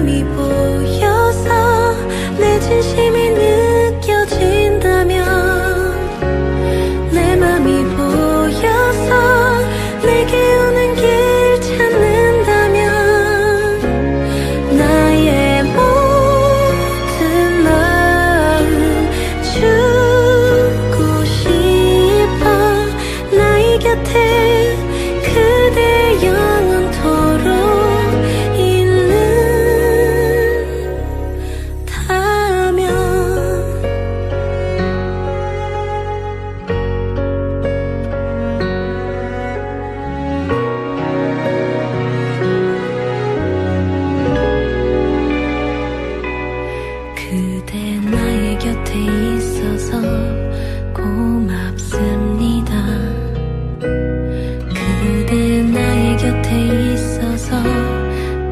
맘이 보여서 내 진심이 느껴진다면 내 맘이 보여서 내게 오는 길 찾는다면 나의 모든 마음 주고 싶어 나의 곁에 그대 영원토록 그대 나의 곁에 있어서 고맙습니다. 그대 나의 곁에 있어서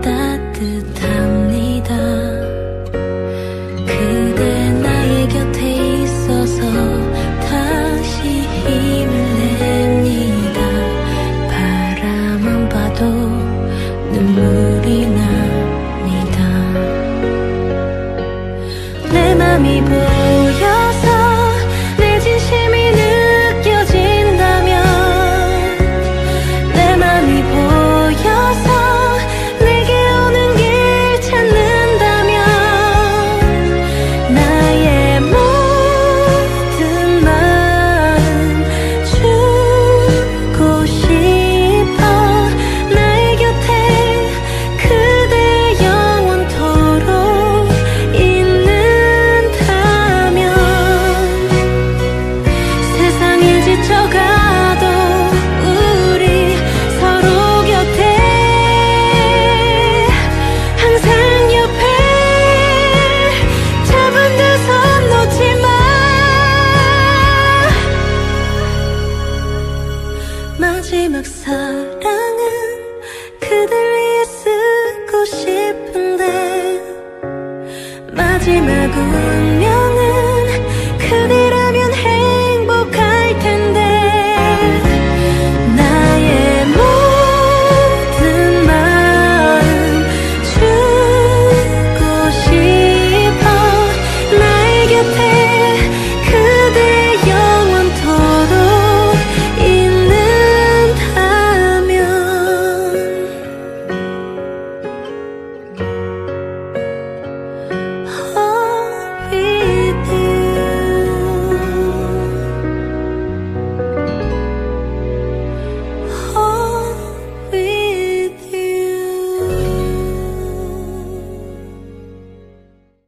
따뜻합니다. 그대 나의 곁에 있어서 다시 힘을 냅니다. 바라만 봐도 눈물이 납니다. 내 맘이 보여서 내 진심이 느껴진다면 내 맘이 보여서 내게 오는 길 찾는다면 나의 모든 마음 주고 싶어 나의 곁에 그대 영원토록 지쳐가도 우리 서로 곁에 항상 옆에 잡은 두 손 놓지 마. 마지막 사랑은 그댈 위해 쓰고 싶은데 마지막 운명